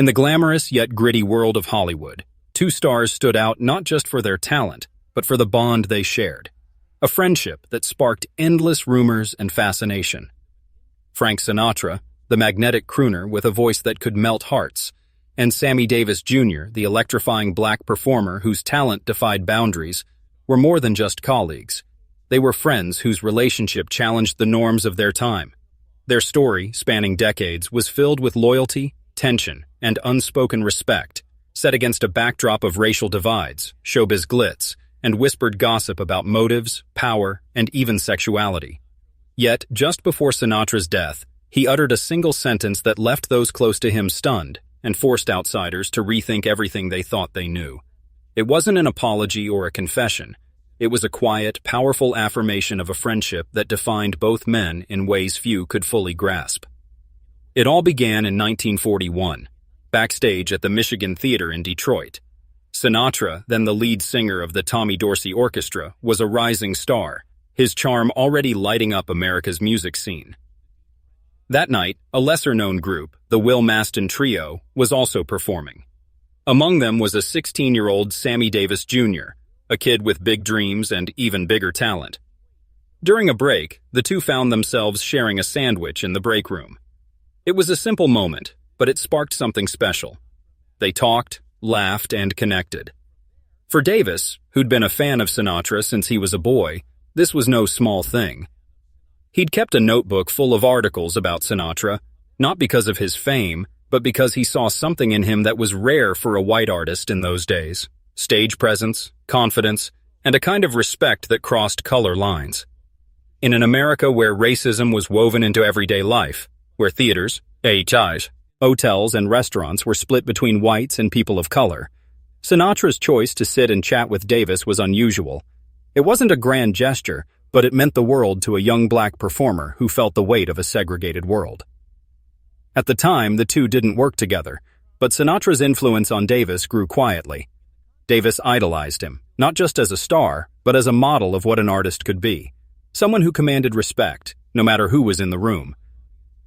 In the glamorous yet gritty world of Hollywood, two stars stood out not just for their talent, but for the bond they shared. A friendship that sparked endless rumors and fascination. Frank Sinatra, the magnetic crooner with a voice that could melt hearts, and Sammy Davis Jr., the electrifying black performer whose talent defied boundaries, were more than just colleagues. They were friends whose relationship challenged the norms of their time. Their story, spanning decades, was filled with loyalty, tension, and unspoken respect, set against a backdrop of racial divides, showbiz glitz, and whispered gossip about motives, power, and even sexuality. Yet, just before Sinatra's death, he uttered a single sentence that left those close to him stunned and forced outsiders to rethink everything they thought they knew. It wasn't an apology or a confession. It was a quiet, powerful affirmation of a friendship that defined both men in ways few could fully grasp. It all began in 1941, backstage at the Michigan Theater in Detroit. Sinatra, then the lead singer of the Tommy Dorsey Orchestra, was a rising star, his charm already lighting up America's music scene. That night, a lesser-known group, the Will Maston Trio, was also performing. Among them was a 16-year-old Sammy Davis Jr., a kid with big dreams and even bigger talent. During a break, the two found themselves sharing a sandwich in the break room. It was a simple moment, but it sparked something special. They talked, laughed, and connected. For Davis, who'd been a fan of Sinatra since he was a boy, this was no small thing. He'd kept a notebook full of articles about Sinatra, not because of his fame, but because he saw something in him that was rare for a white artist in those days. Stage presence, confidence, and a kind of respect that crossed color lines. In an America where racism was woven into everyday life, where theaters, hotels, and restaurants were split between whites and people of color, Sinatra's choice to sit and chat with Davis was unusual. It wasn't a grand gesture, but it meant the world to a young black performer who felt the weight of a segregated world. At the time, the two didn't work together, but Sinatra's influence on Davis grew quietly. Davis idolized him, not just as a star, but as a model of what an artist could be. Someone who commanded respect, no matter who was in the room.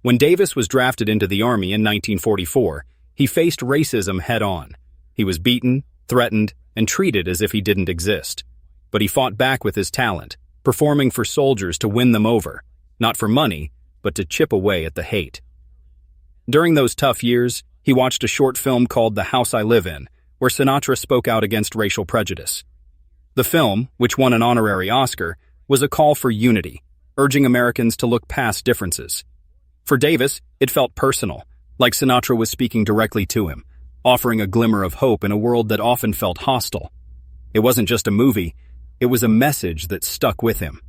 When Davis was drafted into the Army in 1944, he faced racism head-on. He was beaten, threatened, and treated as if he didn't exist. But he fought back with his talent, performing for soldiers to win them over, not for money, but to chip away at the hate. During those tough years, he watched a short film called The House I Live In, where Sinatra spoke out against racial prejudice. The film, which won an honorary Oscar, was a call for unity, urging Americans to look past differences. For Davis, it felt personal, like Sinatra was speaking directly to him, offering a glimmer of hope in a world that often felt hostile. It wasn't just a movie, it was a message that stuck with him.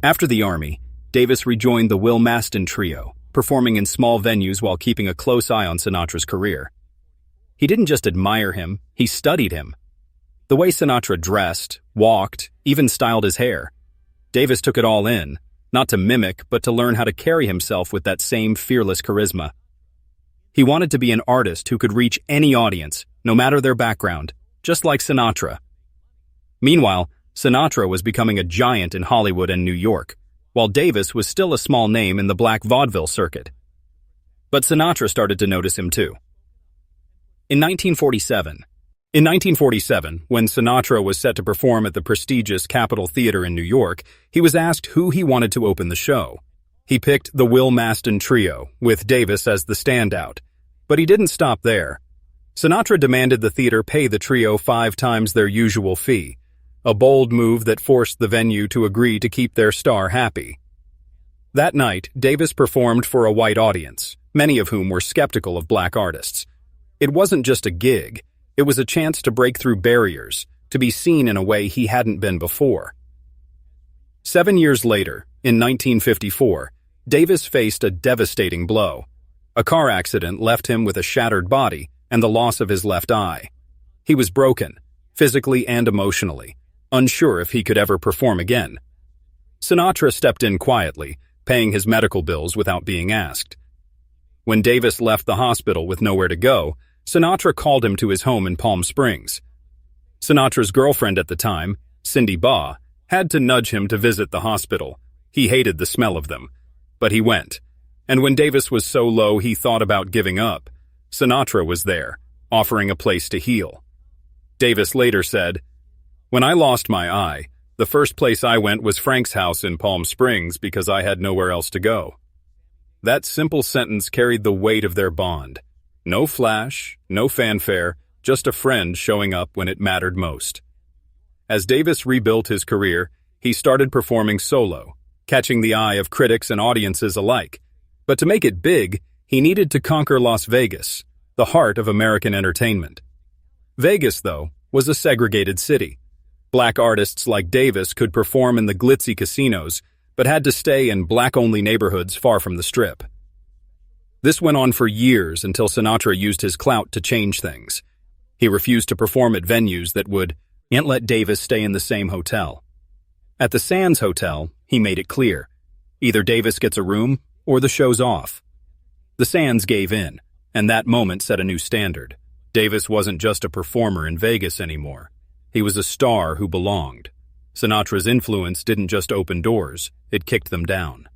After the Army, Davis rejoined the Will Maston Trio, performing in small venues while keeping a close eye on Sinatra's career. He didn't just admire him, he studied him. The way Sinatra dressed, walked, even styled his hair. Davis took it all in, not to mimic, but to learn how to carry himself with that same fearless charisma. He wanted to be an artist who could reach any audience, no matter their background, just like Sinatra. Meanwhile, Sinatra was becoming a giant in Hollywood and New York, while Davis was still a small name in the black vaudeville circuit. But Sinatra started to notice him too. In 1947, when Sinatra was set to perform at the prestigious Capitol Theater in New York, he was asked who he wanted to open the show. He picked the Will Maston Trio, with Davis as the standout. But he didn't stop there. Sinatra demanded the theater pay the trio 5 times their usual fee, a bold move that forced the venue to agree to keep their star happy. That night, Davis performed for a white audience, many of whom were skeptical of black artists. It wasn't just a gig, it was a chance to break through barriers, to be seen in a way he hadn't been before. 7 years later, in 1954, Davis faced a devastating blow. A car accident left him with a shattered body and the loss of his left eye. He was broken, physically and emotionally, unsure if he could ever perform again. Sinatra stepped in quietly, paying his medical bills without being asked. When Davis left the hospital with nowhere to go, Sinatra called him to his home in Palm Springs. Sinatra's girlfriend at the time, Cindy Baugh, had to nudge him to visit the hospital. He hated the smell of them. But he went. And when Davis was so low he thought about giving up, Sinatra was there, offering a place to heal. Davis later said, "When I lost my eye, the first place I went was Frank's house in Palm Springs because I had nowhere else to go." That simple sentence carried the weight of their bond. No flash, no fanfare, just a friend showing up when it mattered most. As Davis rebuilt his career, he started performing solo, catching the eye of critics and audiences alike. But to make it big, he needed to conquer Las Vegas, the heart of American entertainment. Vegas, though, was a segregated city. Black artists like Davis could perform in the glitzy casinos, but had to stay in black-only neighborhoods far from the Strip. This went on for years until Sinatra used his clout to change things. He refused to perform at venues that would not let Davis stay in the same hotel. At the Sands Hotel, he made it clear, either Davis gets a room or the show's off. The Sands gave in, and that moment set a new standard. Davis wasn't just a performer in Vegas anymore. He was a star who belonged. Sinatra's influence didn't just open doors, it kicked them down.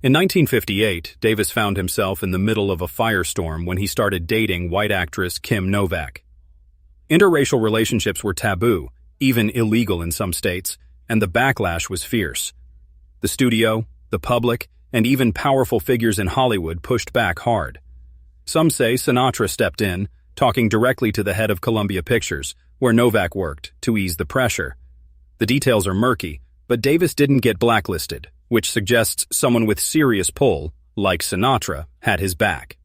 In 1958, Davis found himself in the middle of a firestorm when he started dating white actress Kim Novak. Interracial relationships were taboo, even illegal in some states, and the backlash was fierce. The studio, the public, and even powerful figures in Hollywood pushed back hard. Some say Sinatra stepped in, talking directly to the head of Columbia Pictures, where Novak worked, to ease the pressure. The details are murky, but Davis didn't get blacklisted, which suggests someone with serious pull, like Sinatra, had his back.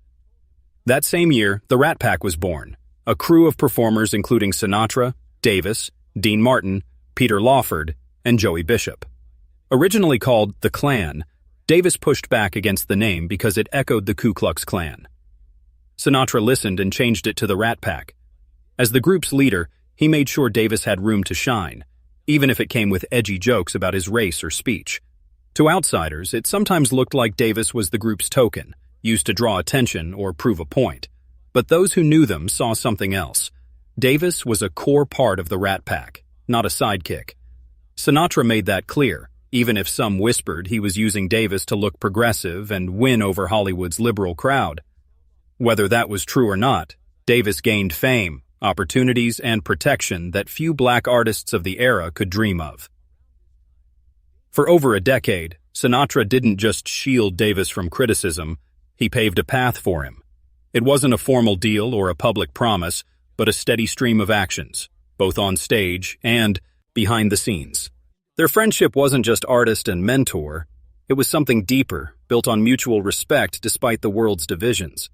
That same year, the Rat Pack was born, a crew of performers including Sinatra, Davis, Dean Martin, Peter Lawford, and Joey Bishop. Originally called the Klan, Davis pushed back against the name because it echoed the Ku Klux Klan. Sinatra listened and changed it to the Rat Pack. As the group's leader, he made sure Davis had room to shine, even if it came with edgy jokes about his race or speech. To outsiders, it sometimes looked like Davis was the group's token, used to draw attention or prove a point. But those who knew them saw something else. Davis was a core part of the Rat Pack, not a sidekick. Sinatra made that clear, even if some whispered he was using Davis to look progressive and win over Hollywood's liberal crowd. Whether that was true or not, Davis gained fame, opportunities, and protection that few black artists of the era could dream of. For over a decade, Sinatra didn't just shield Davis from criticism, he paved a path for him. It wasn't a formal deal or a public promise, but a steady stream of actions, both on stage and behind the scenes. Their friendship wasn't just artist and mentor, it was something deeper, built on mutual respect despite the world's divisions.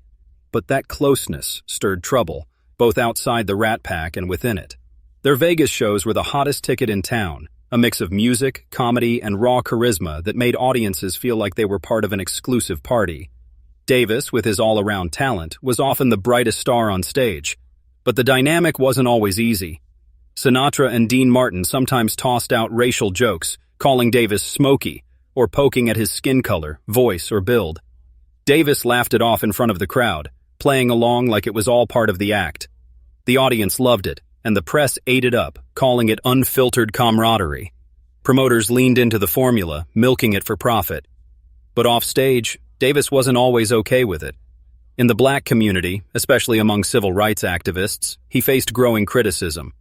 But that closeness stirred trouble, both outside the Rat Pack and within it. Their Vegas shows were the hottest ticket in town, a mix of music, comedy, and raw charisma that made audiences feel like they were part of an exclusive party. Davis, with his all-around talent, was often the brightest star on stage. But the dynamic wasn't always easy. Sinatra and Dean Martin sometimes tossed out racial jokes, calling Davis Smokey, or poking at his skin color, voice, or build. Davis laughed it off in front of the crowd, playing along like it was all part of the act. The audience loved it, and the press ate it up, calling it unfiltered camaraderie. Promoters leaned into the formula, milking it for profit. But off-stage, Davis wasn't always okay with it. In the black community, especially among civil rights activists, he faced growing criticism.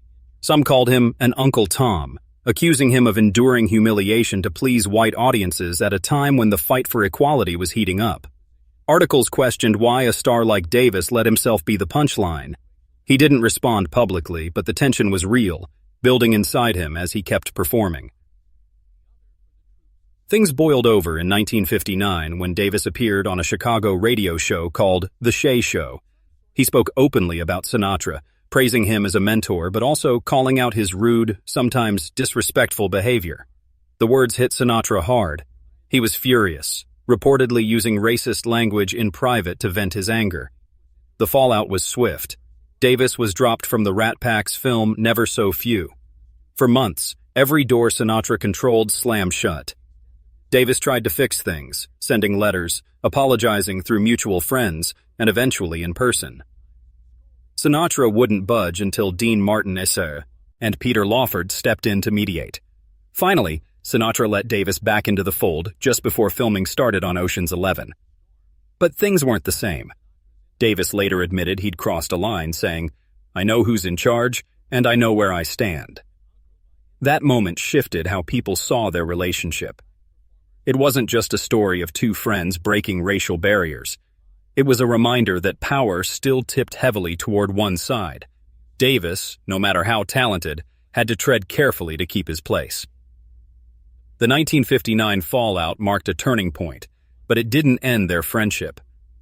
Some called him an Uncle Tom, accusing him of enduring humiliation to please white audiences at a time when the fight for equality was heating up. Articles questioned why a star like Davis let himself be the punchline. He didn't respond publicly, but the tension was real, building inside him as he kept performing. Things boiled over in 1959 when Davis appeared on a Chicago radio show called The Shay Show. He spoke openly about Sinatra, praising him as a mentor but also calling out his rude, sometimes disrespectful behavior. The words hit Sinatra hard. He was furious, reportedly using racist language in private to vent his anger. The fallout was swift. Davis was dropped from the Rat Pack's film Never So Few. For months, every door Sinatra controlled slammed shut. Davis tried to fix things, sending letters, apologizing through mutual friends, and eventually in person. Sinatra wouldn't budge until Dean Martin and Peter Lawford stepped in to mediate. Finally, Sinatra let Davis back into the fold just before filming started on Ocean's 11. But things weren't the same. Davis later admitted he'd crossed a line, saying, "I know who's in charge, and I know where I stand." That moment shifted how people saw their relationship. It wasn't just a story of two friends breaking racial barriers. It was a reminder that power still tipped heavily toward one side. Davis, no matter how talented, had to tread carefully to keep his place. The 1959 fallout marked a turning point, but it didn't end their friendship.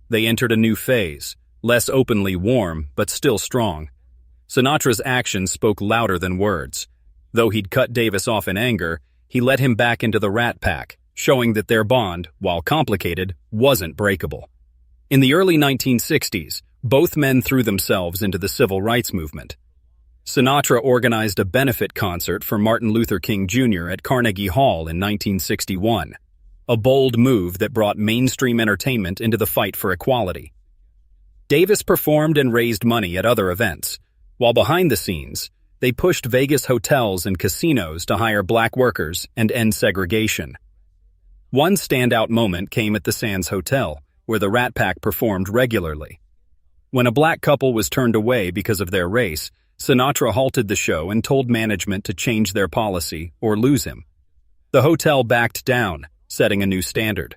They entered a new phase, less openly warm, but still strong. Sinatra's actions spoke louder than words. Though he'd cut Davis off in anger, he let him back into the Rat Pack, showing that their bond, while complicated, wasn't breakable. In the early 1960s, both men threw themselves into the civil rights movement. Sinatra organized a benefit concert for Martin Luther King Jr. at Carnegie Hall in 1961, a bold move that brought mainstream entertainment into the fight for equality. Davis performed and raised money at other events, while behind the scenes, they pushed Vegas hotels and casinos to hire black workers and end segregation. One standout moment came at the Sands Hotel, where the Rat Pack performed regularly. When a black couple was turned away because of their race, Sinatra halted the show and told management to change their policy or lose him. The hotel backed down, setting a new standard.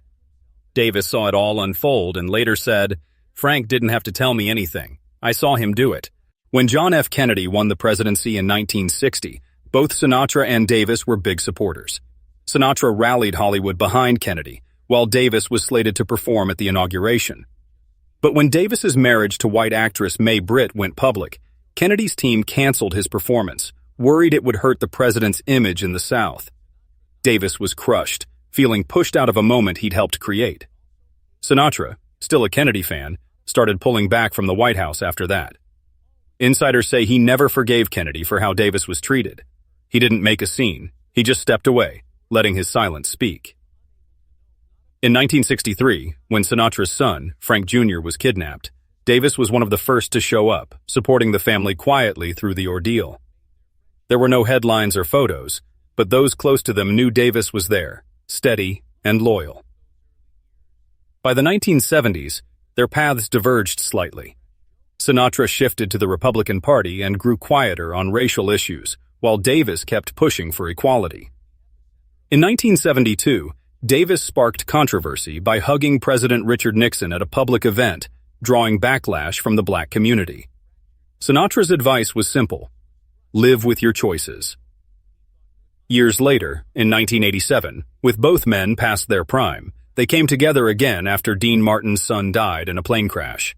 Davis saw it all unfold and later said, "Frank didn't have to tell me anything. I saw him do it." When John F. Kennedy won the presidency in 1960, both Sinatra and Davis were big supporters. Sinatra rallied Hollywood behind Kennedy, while Davis was slated to perform at the inauguration. But when Davis's marriage to white actress Mae Britt went public, Kennedy's team canceled his performance, worried it would hurt the president's image in the South. Davis was crushed, feeling pushed out of a moment he'd helped create. Sinatra, still a Kennedy fan, started pulling back from the White House after that. Insiders say he never forgave Kennedy for how Davis was treated. He didn't make a scene, he just stepped away, letting his silence speak. In 1963, when Sinatra's son, Frank Jr., was kidnapped, Davis was one of the first to show up, supporting the family quietly through the ordeal. There were no headlines or photos, but those close to them knew Davis was there, steady and loyal. By the 1970s, their paths diverged slightly. Sinatra shifted to the Republican Party and grew quieter on racial issues, while Davis kept pushing for equality. In 1972, Davis sparked controversy by hugging President Richard Nixon at a public event, drawing backlash from the black community. Sinatra's advice was simple: live with your choices. Years later, in 1987, with both men past their prime, they came together again after Dean Martin's son died in a plane crash.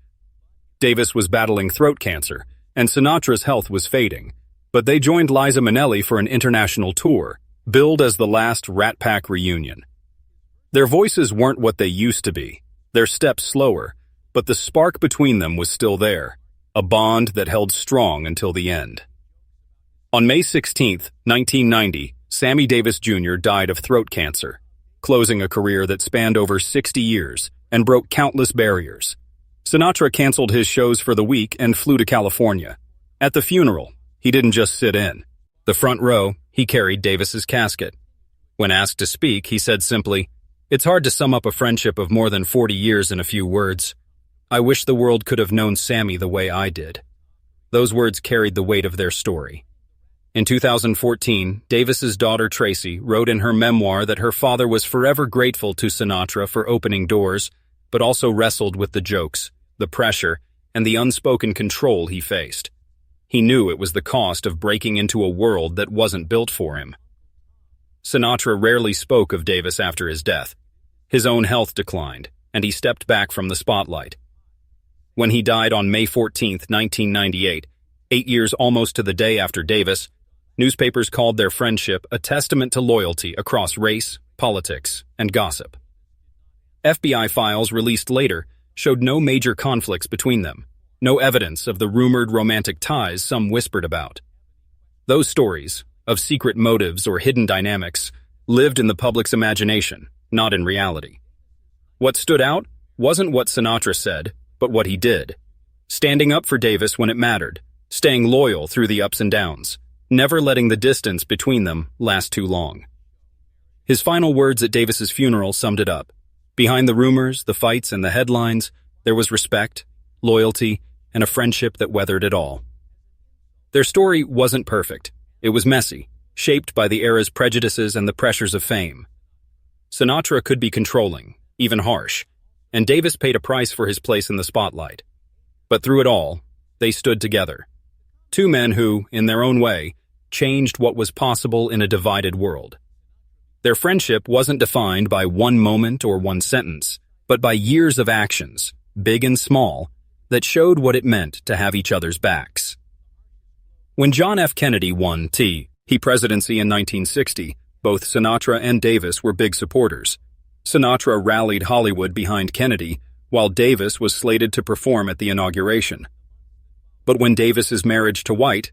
Davis was battling throat cancer, and Sinatra's health was fading, but they joined Liza Minnelli for an international tour, billed as the last Rat Pack reunion. Their voices weren't what they used to be, their steps slower, but the spark between them was still there, a bond that held strong until the end. On May 16, 1990, Sammy Davis Jr. died of throat cancer, closing a career that spanned over 60 years and broke countless barriers. Sinatra canceled his shows for the week and flew to California. At the funeral, he didn't just sit in. The front row, he carried Davis's casket. When asked to speak, he said simply, "It's hard to sum up a friendship of more than 40 years in a few words. I wish the world could have known Sammy the way I did." Those words carried the weight of their story. In 2014, Davis's daughter Tracy wrote in her memoir that her father was forever grateful to Sinatra for opening doors, but also wrestled with the jokes, the pressure, and the unspoken control he faced. He knew it was the cost of breaking into a world that wasn't built for him. Sinatra rarely spoke of Davis after his death. His own health declined, and he stepped back from the spotlight. When he died on May 14, 1998, 8 years almost to the day after Davis, newspapers called their friendship a testament to loyalty across race, politics, and gossip. FBI files released later showed no major conflicts between them, no evidence of the rumored romantic ties some whispered about. Those stories, of secret motives or hidden dynamics, lived in the public's imagination, not in reality. What stood out wasn't what Sinatra said, but what he did. Standing up for Davis when it mattered, staying loyal through the ups and downs, never letting the distance between them last too long. His final words at Davis's funeral summed it up. Behind the rumors, the fights, and the headlines, there was respect, loyalty, and a friendship that weathered it all. Their story wasn't perfect. It was messy, shaped by the era's prejudices and the pressures of fame. Sinatra could be controlling, even harsh, and Davis paid a price for his place in the spotlight. But through it all, they stood together. Two men who, in their own way, changed what was possible in a divided world. Their friendship wasn't defined by one moment or one sentence, but by years of actions, big and small, that showed what it meant to have each other's backs. When John F. Kennedy won the presidency in 1960, both Sinatra and Davis were big supporters. Sinatra rallied Hollywood behind Kennedy, while Davis was slated to perform at the inauguration. But when Davis's marriage to White,